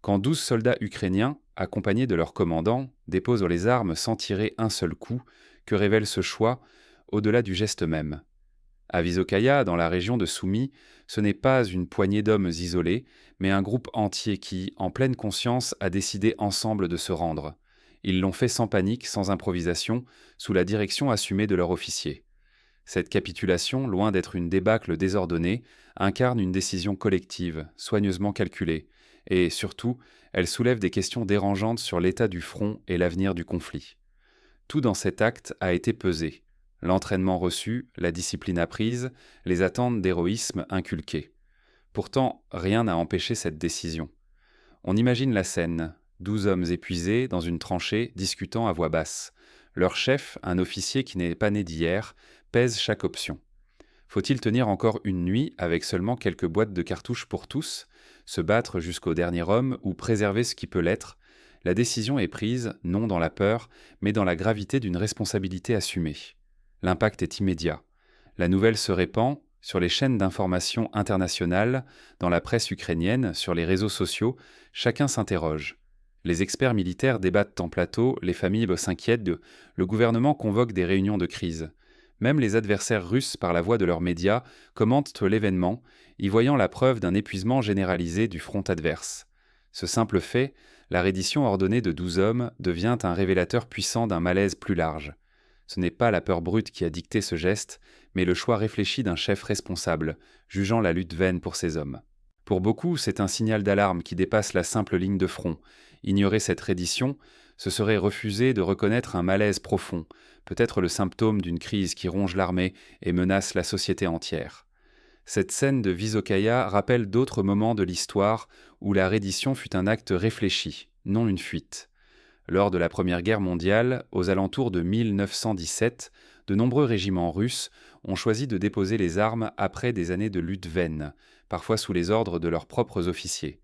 Quand 12 soldats ukrainiens, accompagnés de leur commandant, déposent les armes sans tirer un seul coup, que révèle ce choix, au-delà du geste même? À Visokaya, dans la région de Soumy, ce n'est pas une poignée d'hommes isolés, mais un groupe entier qui, en pleine conscience, a décidé ensemble de se rendre. Ils l'ont fait sans panique, sans improvisation, sous la direction assumée de leur officier. Cette capitulation, loin d'être une débâcle désordonnée, incarne une décision collective, soigneusement calculée, et surtout, elle soulève des questions dérangeantes sur l'état du front et l'avenir du conflit. Tout dans cet acte a été pesé. L'entraînement reçu, la discipline apprise, les attentes d'héroïsme inculquées. Pourtant, rien n'a empêché cette décision. On imagine la scène, 12 hommes épuisés, dans une tranchée, discutant à voix basse. Leur chef, un officier qui n'est pas né d'hier, pèse chaque option. Faut-il tenir encore une nuit avec seulement quelques boîtes de cartouches pour tous, se battre jusqu'au dernier homme ou préserver ce qui peut l'être? La décision est prise, non dans la peur, mais dans la gravité d'une responsabilité assumée. L'impact est immédiat. La nouvelle se répand sur les chaînes d'information internationales, dans la presse ukrainienne, sur les réseaux sociaux, chacun s'interroge. Les experts militaires débattent en plateau, les familles s'inquiètent, le gouvernement convoque des réunions de crise. Même les adversaires russes, par la voix de leurs médias, commentent l'événement, y voyant la preuve d'un épuisement généralisé du front adverse. Ce simple fait, la reddition ordonnée de 12 hommes, devient un révélateur puissant d'un malaise plus large. Ce n'est pas la peur brute qui a dicté ce geste, mais le choix réfléchi d'un chef responsable, jugeant la lutte vaine pour ses hommes. Pour beaucoup, c'est un signal d'alarme qui dépasse la simple ligne de front. Ignorer cette reddition, ce serait refuser de reconnaître un malaise profond, peut-être le symptôme d'une crise qui ronge l'armée et menace la société entière. Cette scène de Visokaya rappelle d'autres moments de l'histoire où la reddition fut un acte réfléchi, non une fuite. Lors de la Première Guerre mondiale, aux alentours de 1917, de nombreux régiments russes ont choisi de déposer les armes après des années de lutte vaine, parfois sous les ordres de leurs propres officiers.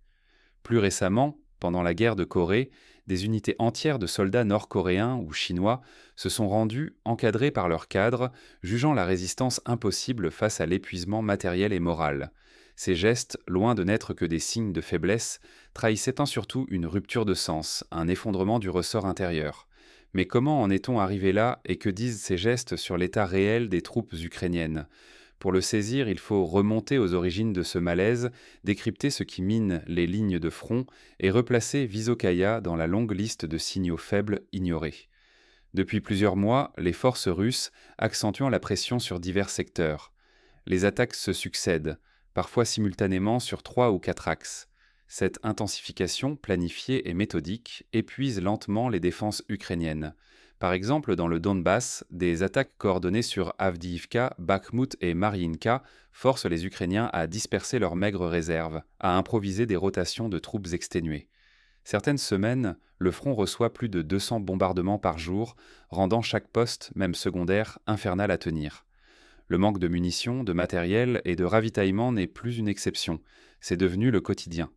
Plus récemment, pendant la guerre de Corée, des unités entières de soldats nord-coréens ou chinois se sont rendus encadrés par leurs cadres, jugeant la résistance impossible face à l'épuisement matériel et moral. Ces gestes, loin de n'être que des signes de faiblesse, trahissaient surtout une rupture de sens, un effondrement du ressort intérieur. Mais comment en est-on arrivé là et que disent ces gestes sur l'état réel des troupes ukrainiennes? Pour le saisir, il faut remonter aux origines de ce malaise, décrypter ce qui mine les lignes de front et replacer Visokaya dans la longue liste de signaux faibles ignorés. Depuis plusieurs mois, les forces russes accentuent la pression sur divers secteurs. Les attaques se succèdent, parfois simultanément sur 3 ou 4 axes. Cette intensification, planifiée et méthodique, épuise lentement les défenses ukrainiennes. Par exemple, dans le Donbass, des attaques coordonnées sur Avdiivka, Bakhmut et Mariinka forcent les Ukrainiens à disperser leurs maigres réserves, à improviser des rotations de troupes exténuées. Certaines semaines, le front reçoit plus de 200 bombardements par jour, rendant chaque poste, même secondaire, infernal à tenir. Le manque de munitions, de matériel et de ravitaillement n'est plus une exception, c'est devenu le quotidien.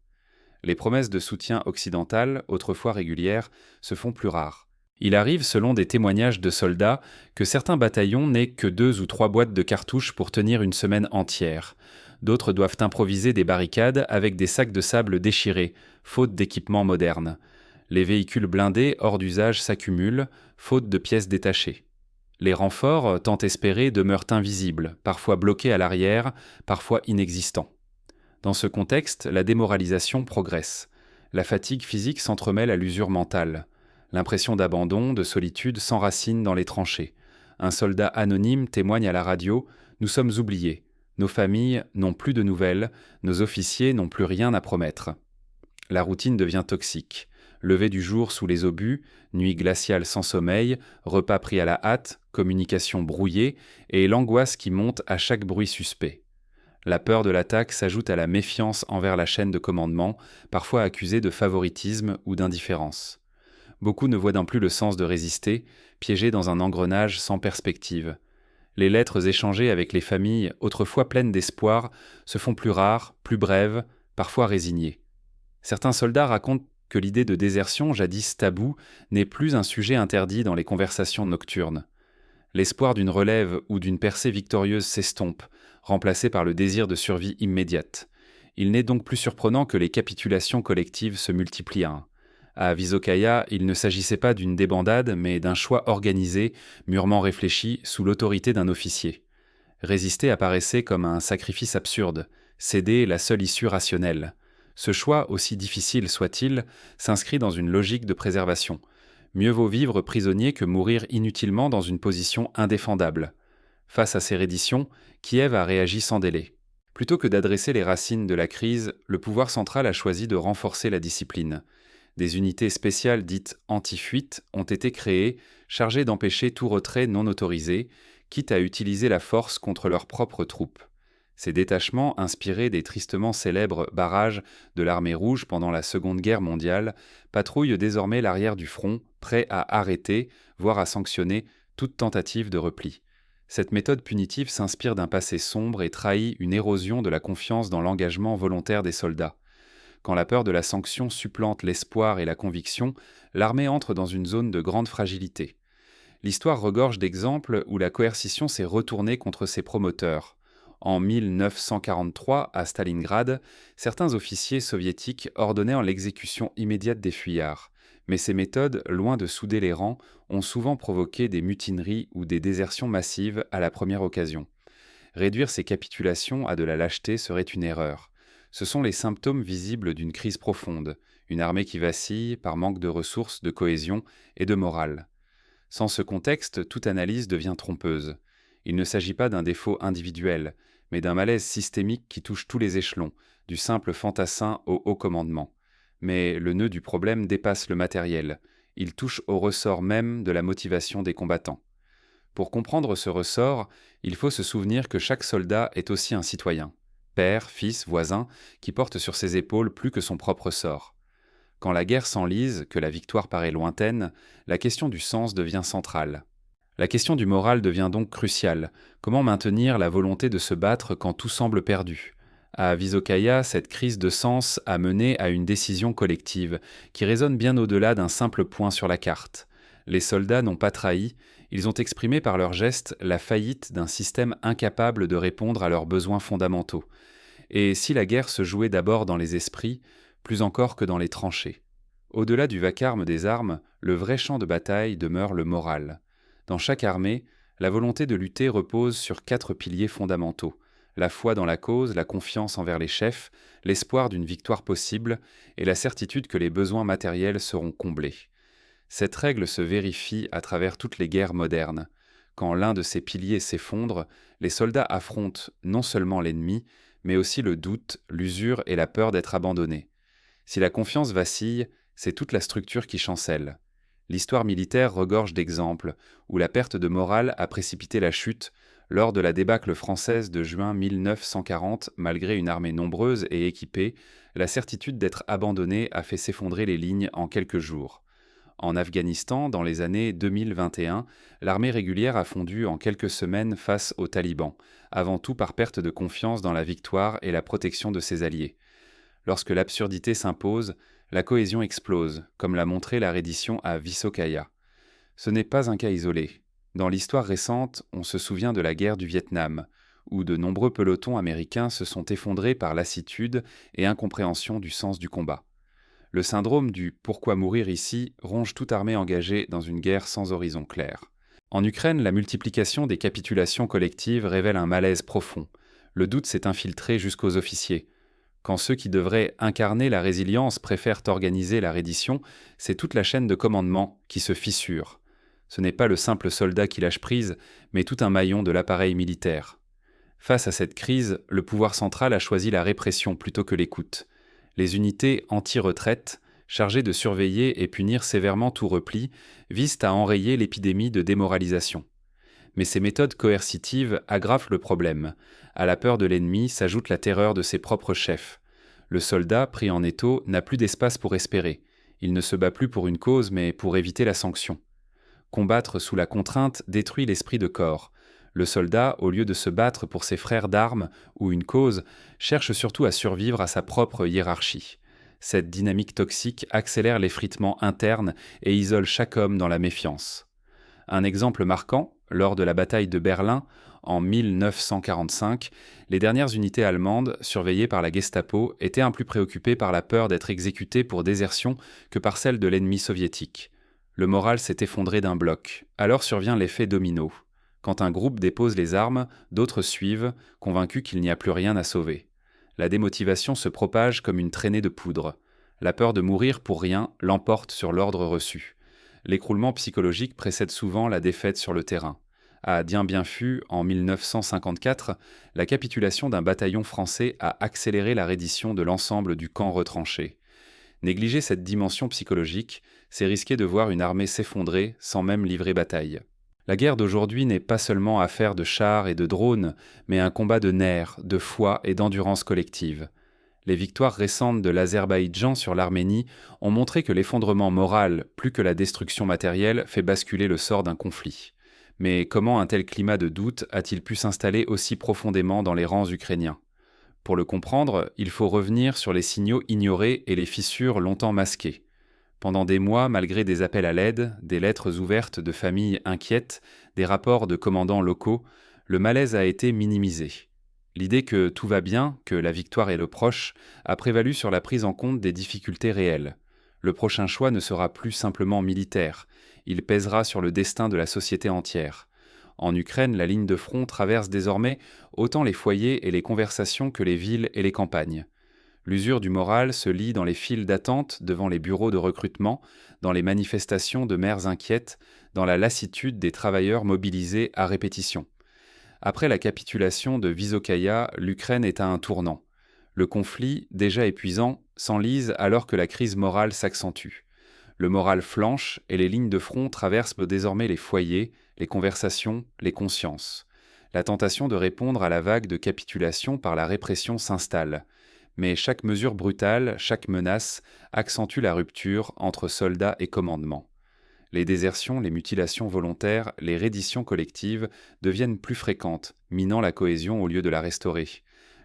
Les promesses de soutien occidental, autrefois régulières, se font plus rares. Il arrive, selon des témoignages de soldats, que certains bataillons n'aient que 2 ou 3 boîtes de cartouches pour tenir une semaine entière. D'autres doivent improviser des barricades avec des sacs de sable déchirés, faute d'équipement moderne. Les véhicules blindés hors d'usage s'accumulent, faute de pièces détachées. Les renforts, tant espérés, demeurent invisibles, parfois bloqués à l'arrière, parfois inexistants. Dans ce contexte, la démoralisation progresse. La fatigue physique s'entremêle à l'usure mentale. L'impression d'abandon, de solitude s'enracine dans les tranchées. Un soldat anonyme témoigne à la radio « Nous sommes oubliés. Nos familles n'ont plus de nouvelles, nos officiers n'ont plus rien à promettre. » La routine devient toxique. Lever du jour sous les obus, nuit glaciale sans sommeil, repas pris à la hâte, communication brouillée et l'angoisse qui monte à chaque bruit suspect. La peur de l'attaque s'ajoute à la méfiance envers la chaîne de commandement, parfois accusée de favoritisme ou d'indifférence. Beaucoup ne voient plus le sens de résister, piégés dans un engrenage sans perspective. Les lettres échangées avec les familles, autrefois pleines d'espoir, se font plus rares, plus brèves, parfois résignées. Certains soldats racontent que l'idée de désertion, jadis taboue, n'est plus un sujet interdit dans les conversations nocturnes. L'espoir d'une relève ou d'une percée victorieuse s'estompe, remplacé par le désir de survie immédiate. Il n'est donc plus surprenant que les capitulations collectives se multiplient. À Visokaya, il ne s'agissait pas d'une débandade, mais d'un choix organisé, mûrement réfléchi, sous l'autorité d'un officier. Résister apparaissait comme un sacrifice absurde, céder la seule issue rationnelle. Ce choix, aussi difficile soit-il, s'inscrit dans une logique de préservation. Mieux vaut vivre prisonnier que mourir inutilement dans une position indéfendable. Face à ces redditions, Kiev a réagi sans délai. Plutôt que d'adresser les racines de la crise, le pouvoir central a choisi de renforcer la discipline. Des unités spéciales dites anti-fuite ont été créées, chargées d'empêcher tout retrait non autorisé, quitte à utiliser la force contre leurs propres troupes. Ces détachements, inspirés des tristement célèbres barrages de l'armée rouge pendant la Seconde Guerre mondiale, patrouillent désormais l'arrière du front, prêts à arrêter, voire à sanctionner, toute tentative de repli. Cette méthode punitive s'inspire d'un passé sombre et trahit une érosion de la confiance dans l'engagement volontaire des soldats. Quand la peur de la sanction supplante l'espoir et la conviction, l'armée entre dans une zone de grande fragilité. L'histoire regorge d'exemples où la coercition s'est retournée contre ses promoteurs. En 1943, à Stalingrad, certains officiers soviétiques ordonnaient l'exécution immédiate des fuyards. Mais ces méthodes, loin de souder les rangs, ont souvent provoqué des mutineries ou des désertions massives à la première occasion. Réduire ces capitulations à de la lâcheté serait une erreur. Ce sont les symptômes visibles d'une crise profonde, une armée qui vacille par manque de ressources, de cohésion et de morale. Sans ce contexte, toute analyse devient trompeuse. Il ne s'agit pas d'un défaut individuel, mais d'un malaise systémique qui touche tous les échelons, du simple fantassin au haut commandement. Mais le nœud du problème dépasse le matériel. Il touche au ressort même de la motivation des combattants. Pour comprendre ce ressort, il faut se souvenir que chaque soldat est aussi un citoyen, père, fils, voisin, qui porte sur ses épaules plus que son propre sort. Quand la guerre s'enlise, que la victoire paraît lointaine, la question du sens devient centrale. La question du moral devient donc cruciale. Comment maintenir la volonté de se battre quand tout semble perdu ? À Visokaya, cette crise de sens a mené à une décision collective qui résonne bien au-delà d'un simple point sur la carte. Les soldats n'ont pas trahi, ils ont exprimé par leurs gestes la faillite d'un système incapable de répondre à leurs besoins fondamentaux. Et si la guerre se jouait d'abord dans les esprits, plus encore que dans les tranchées. Au-delà du vacarme des armes, le vrai champ de bataille demeure le moral. Dans chaque armée, la volonté de lutter repose sur 4 piliers fondamentaux: la foi dans la cause, la confiance envers les chefs, l'espoir d'une victoire possible et la certitude que les besoins matériels seront comblés. Cette règle se vérifie à travers toutes les guerres modernes. Quand l'un de ces piliers s'effondre, les soldats affrontent non seulement l'ennemi, mais aussi le doute, l'usure et la peur d'être abandonnés. Si la confiance vacille, c'est toute la structure qui chancelle. L'histoire militaire regorge d'exemples où la perte de morale a précipité la chute. Lors de la débâcle française de juin 1940, malgré une armée nombreuse et équipée, la certitude d'être abandonnée a fait s'effondrer les lignes en quelques jours. En Afghanistan, dans les années 2021, l'armée régulière a fondu en quelques semaines face aux talibans, avant tout par perte de confiance dans la victoire et la protection de ses alliés. Lorsque l'absurdité s'impose, la cohésion explose, comme l'a montré la reddition à Visokaya. Ce n'est pas un cas isolé. Dans l'histoire récente, on se souvient de la guerre du Vietnam, où de nombreux pelotons américains se sont effondrés par lassitude et incompréhension du sens du combat. Le syndrome du « pourquoi mourir ici » ronge toute armée engagée dans une guerre sans horizon clair. En Ukraine, la multiplication des capitulations collectives révèle un malaise profond. Le doute s'est infiltré jusqu'aux officiers. Quand ceux qui devraient incarner la résilience préfèrent organiser la reddition, c'est toute la chaîne de commandement qui se fissure. Ce n'est pas le simple soldat qui lâche prise, mais tout un maillon de l'appareil militaire. Face à cette crise, le pouvoir central a choisi la répression plutôt que l'écoute. Les unités anti-retraite, chargées de surveiller et punir sévèrement tout repli, visent à enrayer l'épidémie de démoralisation. Mais ces méthodes coercitives aggravent le problème. À la peur de l'ennemi s'ajoute la terreur de ses propres chefs. Le soldat, pris en étau, n'a plus d'espace pour espérer. Il ne se bat plus pour une cause, mais pour éviter la sanction. Combattre sous la contrainte détruit l'esprit de corps. Le soldat, au lieu de se battre pour ses frères d'armes ou une cause, cherche surtout à survivre à sa propre hiérarchie. Cette dynamique toxique accélère l'effritement interne et isole chaque homme dans la méfiance. Un exemple marquant, lors de la bataille de Berlin, en 1945, les dernières unités allemandes, surveillées par la Gestapo, étaient plus préoccupées par la peur d'être exécutées pour désertion que par celle de l'ennemi soviétique. Le moral s'est effondré d'un bloc. Alors survient l'effet domino. Quand un groupe dépose les armes, d'autres suivent, convaincus qu'il n'y a plus rien à sauver. La démotivation se propage comme une traînée de poudre. La peur de mourir pour rien l'emporte sur l'ordre reçu. L'écroulement psychologique précède souvent la défaite sur le terrain. À Dien Bien Phu, en 1954, la capitulation d'un bataillon français a accéléré la reddition de l'ensemble du camp retranché. Négliger cette dimension psychologique, c'est risquer de voir une armée s'effondrer sans même livrer bataille. La guerre d'aujourd'hui n'est pas seulement affaire de chars et de drones, mais un combat de nerfs, de foi et d'endurance collective. Les victoires récentes de l'Azerbaïdjan sur l'Arménie ont montré que l'effondrement moral, plus que la destruction matérielle, fait basculer le sort d'un conflit. Mais comment un tel climat de doute a-t-il pu s'installer aussi profondément dans les rangs ukrainiens ? Pour le comprendre, il faut revenir sur les signaux ignorés et les fissures longtemps masquées. Pendant des mois, malgré des appels à l'aide, des lettres ouvertes de familles inquiètes, des rapports de commandants locaux, le malaise a été minimisé. L'idée que tout va bien, que la victoire est le proche, a prévalu sur la prise en compte des difficultés réelles. Le prochain choix ne sera plus simplement militaire, il pèsera sur le destin de la société entière. En Ukraine, la ligne de front traverse désormais autant les foyers et les conversations que les villes et les campagnes. L'usure du moral se lit dans les files d'attente devant les bureaux de recrutement, dans les manifestations de mères inquiètes, dans la lassitude des travailleurs mobilisés à répétition. Après la capitulation de Vysokaïa, l'Ukraine est à un tournant. Le conflit, déjà épuisant, s'enlise alors que la crise morale s'accentue. Le moral flanche et les lignes de front traversent désormais les foyers, les conversations, les consciences. La tentation de répondre à la vague de capitulation par la répression s'installe. Mais chaque mesure brutale, chaque menace, accentue la rupture entre soldats et commandement. Les désertions, les mutilations volontaires, les redditions collectives deviennent plus fréquentes, minant la cohésion au lieu de la restaurer.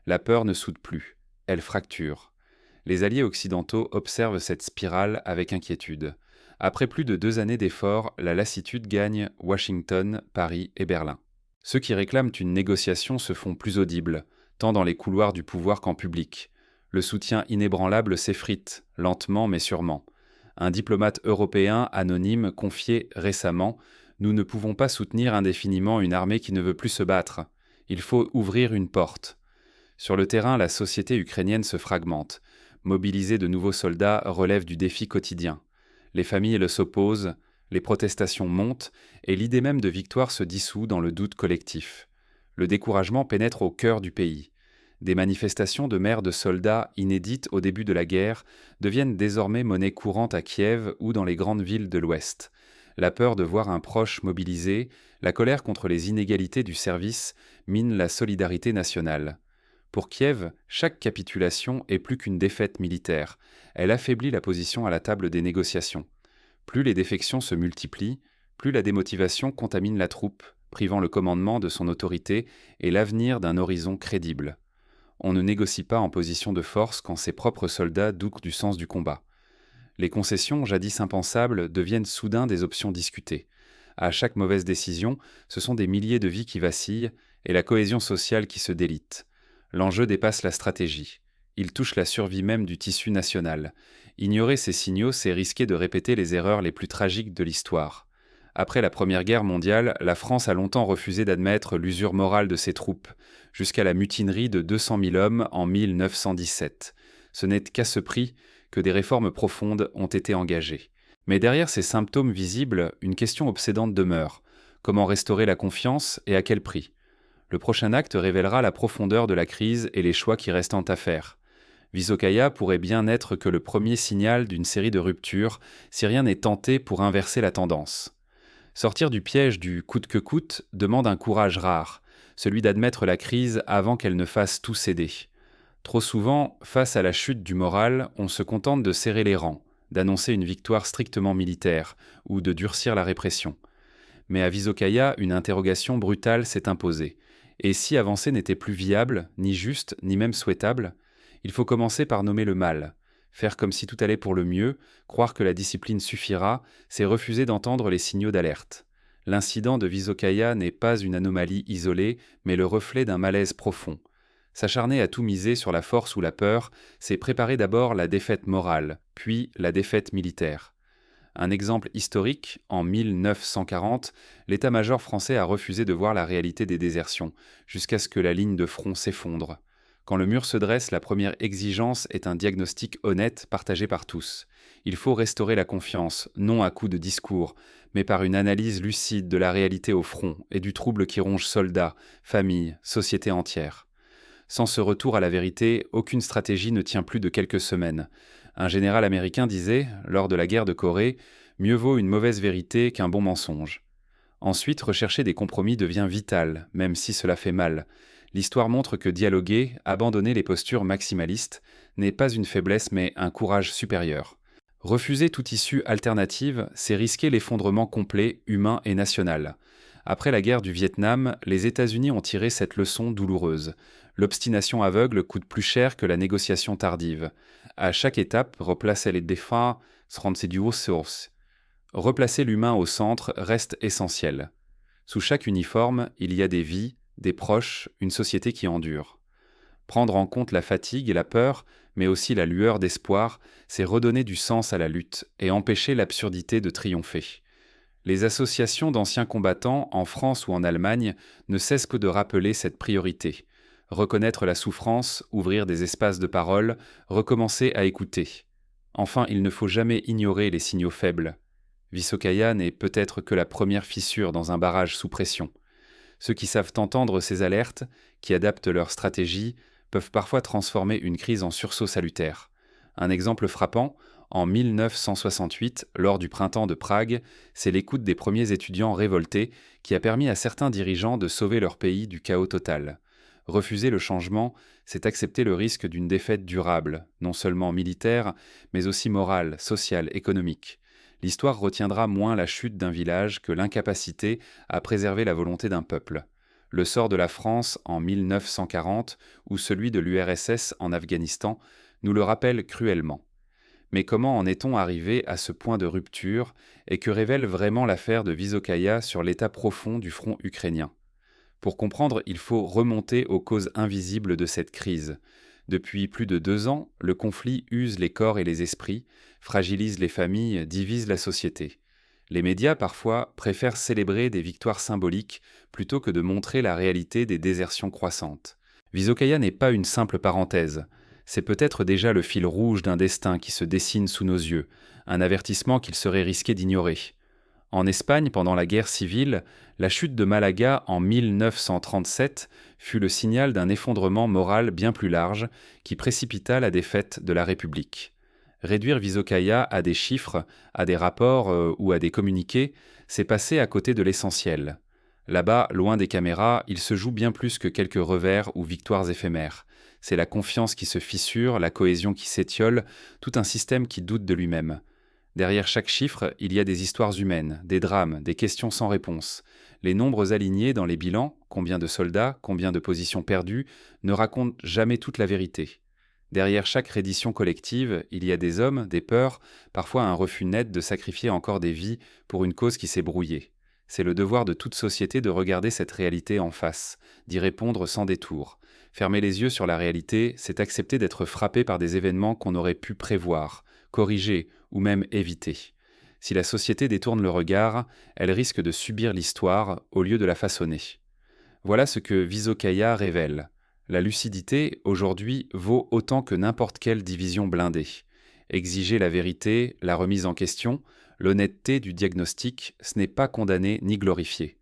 La peur ne soude plus, elle fracture. Les alliés occidentaux observent cette spirale avec inquiétude. Après plus de 2 années d'efforts, la lassitude gagne Washington, Paris et Berlin. Ceux qui réclament une négociation se font plus audibles, tant dans les couloirs du pouvoir qu'en public. Le soutien inébranlable s'effrite, lentement mais sûrement. Un diplomate européen anonyme confiait récemment « Nous ne pouvons pas soutenir indéfiniment une armée qui ne veut plus se battre. Il faut ouvrir une porte. » Sur le terrain, la société ukrainienne se fragmente. Mobiliser de nouveaux soldats relève du défi quotidien. Les familles s'opposent, les protestations montent et l'idée même de victoire se dissout dans le doute collectif. Le découragement pénètre au cœur du pays. Des manifestations de mères de soldats inédites au début de la guerre deviennent désormais monnaie courante à Kiev ou dans les grandes villes de l'Ouest. La peur de voir un proche mobilisé, la colère contre les inégalités du service minent la solidarité nationale. Pour Kiev, chaque capitulation est plus qu'une défaite militaire. Elle affaiblit la position à la table des négociations. Plus les défections se multiplient, plus la démotivation contamine la troupe, privant le commandement de son autorité et l'avenir d'un horizon crédible. On ne négocie pas en position de force quand ses propres soldats doutent du sens du combat. Les concessions, jadis impensables, deviennent soudain des options discutées. À chaque mauvaise décision, ce sont des milliers de vies qui vacillent et la cohésion sociale qui se délite. L'enjeu dépasse la stratégie. Il touche la survie même du tissu national. Ignorer ces signaux, c'est risquer de répéter les erreurs les plus tragiques de l'histoire. Après la Première Guerre mondiale, la France a longtemps refusé d'admettre l'usure morale de ses troupes, jusqu'à la mutinerie de 200 000 hommes en 1917. Ce n'est qu'à ce prix que des réformes profondes ont été engagées. Mais derrière ces symptômes visibles, une question obsédante demeure. Comment restaurer la confiance et à quel prix ? Le prochain acte révélera la profondeur de la crise et les choix qui restent à faire. Vysokaïa pourrait bien n'être que le premier signal d'une série de ruptures si rien n'est tenté pour inverser la tendance. Sortir du piège du coûte que coûte demande un courage rare, celui d'admettre la crise avant qu'elle ne fasse tout céder. Trop souvent, face à la chute du moral, on se contente de serrer les rangs, d'annoncer une victoire strictement militaire ou de durcir la répression. Mais à Vysokaïa, une interrogation brutale s'est imposée. Et si avancer n'était plus viable, ni juste, ni même souhaitable, il faut commencer par nommer le mal. Faire comme si tout allait pour le mieux, croire que la discipline suffira, c'est refuser d'entendre les signaux d'alerte. L'incident de Visokaya n'est pas une anomalie isolée, mais le reflet d'un malaise profond. S'acharner à tout miser sur la force ou la peur, c'est préparer d'abord la défaite morale, puis la défaite militaire. Un exemple historique, en 1940, l'état-major français a refusé de voir la réalité des désertions, jusqu'à ce que la ligne de front s'effondre. Quand le mur se dresse, la première exigence est un diagnostic honnête partagé par tous. Il faut restaurer la confiance, non à coups de discours, mais par une analyse lucide de la réalité au front et du trouble qui ronge soldats, familles, sociétés entières. Sans ce retour à la vérité, aucune stratégie ne tient plus de quelques semaines. Un général américain disait, lors de la guerre de Corée, « Mieux vaut une mauvaise vérité qu'un bon mensonge ». Ensuite, rechercher des compromis devient vital, même si cela fait mal. L'histoire montre que dialoguer, abandonner les postures maximalistes, n'est pas une faiblesse mais un courage supérieur. Refuser toute issue alternative, c'est risquer l'effondrement complet, humain et national. Après la guerre du Vietnam, les États-Unis ont tiré cette leçon douloureuse. L'obstination aveugle coûte plus cher que la négociation tardive. À chaque étape, replacer les défunts, source. Replacer l'humain au centre reste essentiel. Sous chaque uniforme, il y a des vies, des proches, une société qui endure. Prendre en compte la fatigue et la peur, mais aussi la lueur d'espoir, c'est redonner du sens à la lutte et empêcher l'absurdité de triompher. Les associations d'anciens combattants, en France ou en Allemagne, ne cessent que de rappeler cette priorité. Reconnaître la souffrance, ouvrir des espaces de parole, recommencer à écouter. Enfin, il ne faut jamais ignorer les signaux faibles. Visokaya n'est peut-être que la première fissure dans un barrage sous pression. Ceux qui savent entendre ces alertes, qui adaptent leur stratégie, peuvent parfois transformer une crise en sursaut salutaire. Un exemple frappant, en 1968, lors du printemps de Prague, c'est l'écoute des premiers étudiants révoltés qui a permis à certains dirigeants de sauver leur pays du chaos total. Refuser le changement, c'est accepter le risque d'une défaite durable, non seulement militaire, mais aussi morale, sociale, économique. L'histoire retiendra moins la chute d'un village que l'incapacité à préserver la volonté d'un peuple. Le sort de la France en 1940 ou celui de l'URSS en Afghanistan nous le rappellent cruellement. Mais comment en est-on arrivé à ce point de rupture et que révèle vraiment l'affaire de Visokaya sur l'état profond du front ukrainien ? Pour comprendre, il faut remonter aux causes invisibles de cette crise. Depuis plus de 2 ans, le conflit use les corps et les esprits, fragilise les familles, divise la société. Les médias, parfois, préfèrent célébrer des victoires symboliques plutôt que de montrer la réalité des désertions croissantes. Visokaya n'est pas une simple parenthèse. C'est peut-être déjà le fil rouge d'un destin qui se dessine sous nos yeux, un avertissement qu'il serait risqué d'ignorer. En Espagne, pendant la guerre civile, la chute de Malaga en 1937 fut le signal d'un effondrement moral bien plus large qui précipita la défaite de la République. Réduire Visokaya à des chiffres, à des rapports ou à des communiqués, c'est passer à côté de l'essentiel. Là-bas, loin des caméras, il se joue bien plus que quelques revers ou victoires éphémères. C'est la confiance qui se fissure, la cohésion qui s'étiole, tout un système qui doute de lui-même. Derrière chaque chiffre, il y a des histoires humaines, des drames, des questions sans réponse. Les nombres alignés dans les bilans, combien de soldats, combien de positions perdues, ne racontent jamais toute la vérité. Derrière chaque reddition collective, il y a des hommes, des peurs, parfois un refus net de sacrifier encore des vies pour une cause qui s'est brouillée. C'est le devoir de toute société de regarder cette réalité en face, d'y répondre sans détour. Fermer les yeux sur la réalité, c'est accepter d'être frappé par des événements qu'on aurait pu prévoir, corriger ou même éviter. Si la société détourne le regard, elle risque de subir l'histoire au lieu de la façonner. Voilà ce que Visokaya révèle. La lucidité, aujourd'hui, vaut autant que n'importe quelle division blindée. Exiger la vérité, la remise en question, l'honnêteté du diagnostic, ce n'est pas condamner ni glorifier.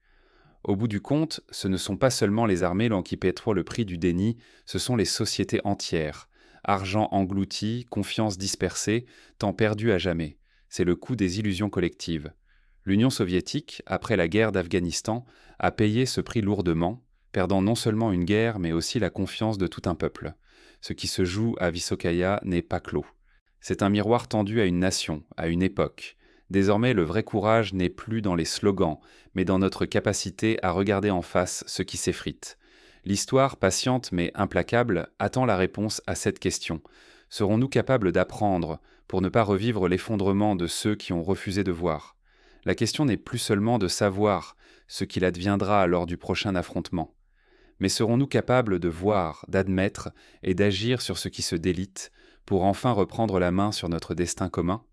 Au bout du compte, ce ne sont pas seulement les armées qui paieront le prix du déni, ce sont les sociétés entières. Argent englouti, confiance dispersée, temps perdu à jamais. C'est le coût des illusions collectives. L'Union soviétique, après la guerre d'Afghanistan, a payé ce prix lourdement, perdant non seulement une guerre, mais aussi la confiance de tout un peuple. Ce qui se joue à Visokaya n'est pas clos. C'est un miroir tendu à une nation, à une époque. Désormais, le vrai courage n'est plus dans les slogans, mais dans notre capacité à regarder en face ce qui s'effrite. L'histoire, patiente mais implacable, attend la réponse à cette question. Serons-nous capables d'apprendre pour ne pas revivre l'effondrement de ceux qui ont refusé de voir ? La question n'est plus seulement de savoir ce qu'il adviendra lors du prochain affrontement, mais serons-nous capables de voir, d'admettre et d'agir sur ce qui se délite pour enfin reprendre la main sur notre destin commun ?